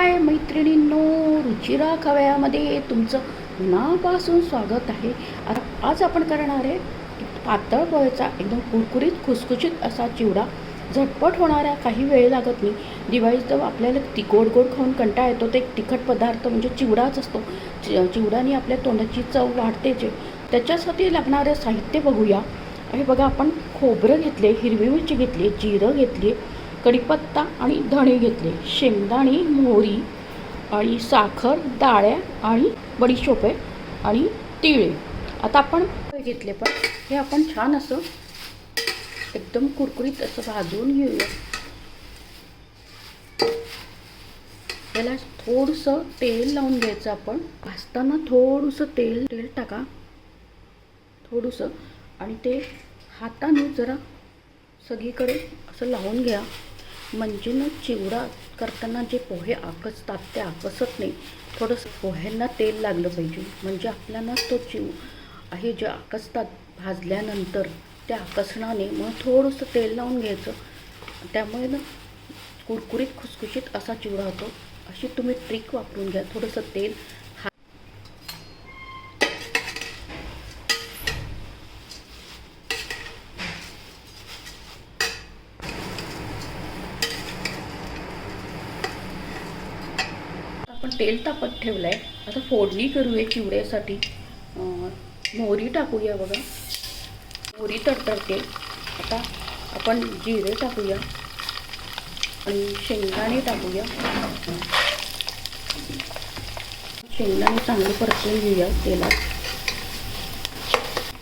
हाय मैत्रिणींनो, रुचिरा खव्यामध्ये तुमचं मनापासून स्वागत आहे. आज आपण करणार आहे पातळ पोह्याचा एकदम कुरकुरीत खुसखुशीत असा चिवडा. झटपट होणारा, काही वेळ लागत नाही. दिवाळीत तर आपल्याला गोड गोड खाऊन कंटाळा येतो, ते एक तिखट पदार्थ म्हणजे चिवडाच असतो. चिवडाने आपल्या तोंडाची चव वाढतेच आहे. त्याच्यासाठी लागणारं साहित्य बघूया. हे बघा, आपण खोबरं घेतले, हिरवी मिरची घेतली, जिरं घेतली, कढीपत्ता आणि धणे घेतले, शेंगदाणे, मोहरी आणि साखर, डाळ्या आणि बडीशोप आहे आणि तिळे. आता आपण घेतले, पण हे आपण छान असं एकदम कुरकुरीत असं भाजून घेऊया. त्याला थोडंसं तेल लावून घ्यायचं. आपण भाजताना थोडंसं तेल टाका, थोडंसं, आणि ते हाताने जरा सगळीकडे असं लावून घ्या. म्हणजे ना, चिवडा करताना जे पोहे आकसतात ते आकसत नाही. थोडंसं पोह्यांना तेल लागलं पाहिजे, म्हणजे आपल्याला तो आहे जे आकसतात भाजल्यानंतर ते आकसणार नाही. मग थोडंसं तेल लावून घ्यायचं, त्यामुळे ना कुरकुरीत खुसखुशीत असा चिवडा होतो. अशी तुम्ही ट्रिक वापरून घ्या. थोडंसं तेल आपण तेल तापत ठेवलं आहे. आता फोडणी करूया चिवड्यासाठी. मोहरी टाकूया. बघा, मोहरी तडतडते. आता आपण जिरे टाकूया आणि शेंगदाणे टाकूया. शेंगदाणे चांगले परतून घेऊया तेलात.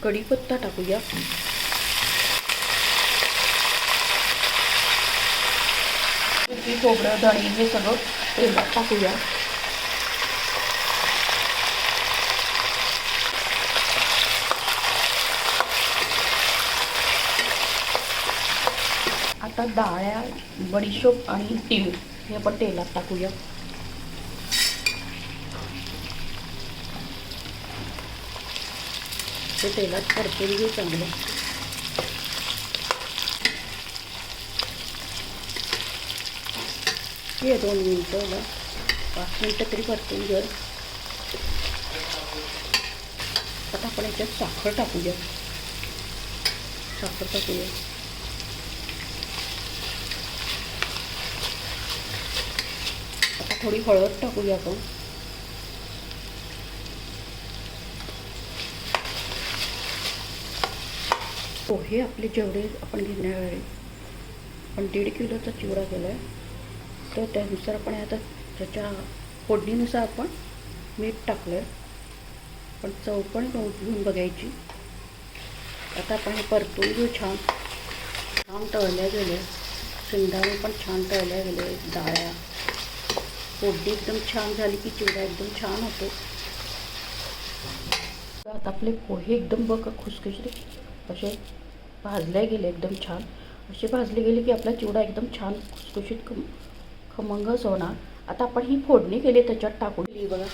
कढीपत्ता टाकूया. खोबरं, धणे हे सगळं तेलात टाकूया. आता डाळ्या, बडीशोप आणि तीळ हे आपण तेलात टाकूया. ते तेलात परतून घेऊ चांगलं. हे 2 मिनटं, 5 मिनटं तरी परतून घेऊ. आता आपण याच्यात साखर टाकूया. आता थोडी हळद टाकूया आपण. पोहे आपले जेवढे आपण घेणार आहे, आपण 1.5 किलोचा चिवडा केला आहे, तर त्यानुसार आपण आता त्याच्या फोडणीनुसार आपण मीठ टाकलं आहे. पण चव पण घेऊन बघायची. आता आपण हे परतून घेऊ. छान तळल्या गेले. शेंगदाणे पण छान तळल्या गेले. डाळ्या, फोडणी एकदम छान झाली की चिवडा एकदम छान होतो. आता आपले पोहे एकदम बघा खुसखुशीत असे भाजले गेले, एकदम छान असे भाजले गेले की आपला चिवडा एकदम छान खुसखुशीत खमंगच होणार. आता आपण ही फोडणी केली त्याच्यात टाकून दिली. बघा,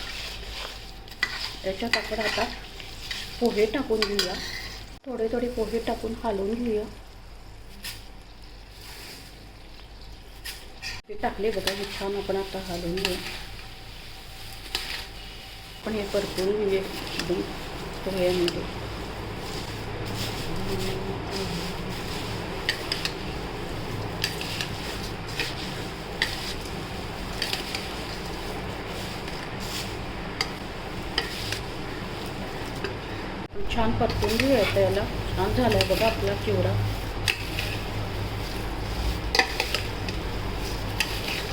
त्याच्यात आपण आता पोहे टाकून घेऊया. थोडे थोडे पोहे टाकून हलवून घेऊया. ते टाकले बघा, हे छान आपण आता हलवून घेऊ. पण हे परतून घेऊया एकदम पोह्यामध्ये. छान परतून घेऊया. त्याला छान झाला आहे बघा आपला चिवडा.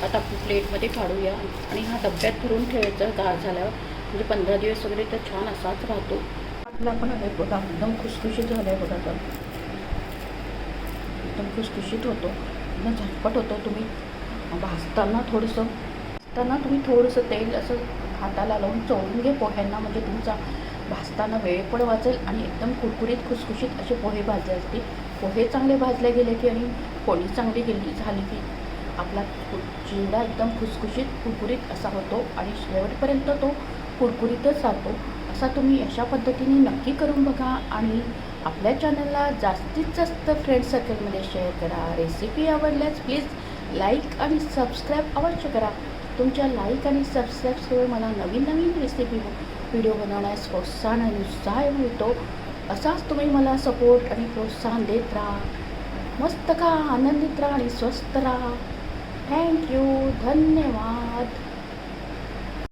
आता आपण प्लेटमध्ये काढूया आणि हा डब्यात भरून ठेवायचा गार झाल्यावर, म्हणजे 15 दिवस वगैरे तर छान असाच राहतो. आपला पण आहे बघा, एकदम खुसखुशीत झालं आहे बघा. तर एकदम खुसखुशीत होतो, एकदम झटपट होतो. तुम्ही भाजताना थोडंसं तेल असं हाताला लावून चोळून घे पोह्यांना, म्हणजे तुमचा भाजताना वेळ पण वाचेल आणि एकदम कुरकुरीत खुसखुशीत असे पोहे भाजले असते. पोहे चांगले भाजले गेले की आणि फोडणी चांगली झाली की आपला चिवडा एकदम खुसखुशीत कुरकुरीत असा होतो आणि शेवटपर्यंत तो कुरकुरीतच राहतो. असा तुम्ही अशा पद्धतीने नक्की करून बघा आणि आपल्या चॅनलला जास्तीत जास्त फ्रेंड सर्कलमध्ये शेअर करा. रेसिपी आवडल्यास प्लीज लाईक आणि सबस्क्राईब अवश्य करा. तुमच्या लाईक आणि सबस्क्राईबशिवाय मला नवीन नवीन रेसिपी व्हिडिओ बनवण्यास प्रोत्साहन आणि उत्साह मिळतो. असाच तुम्ही मला सपोर्ट आणि प्रोत्साहन देत राहा. मस्त खा, आनंदित राहा आणि स्वस्त राहा. थँक्यू. धन्यवाद.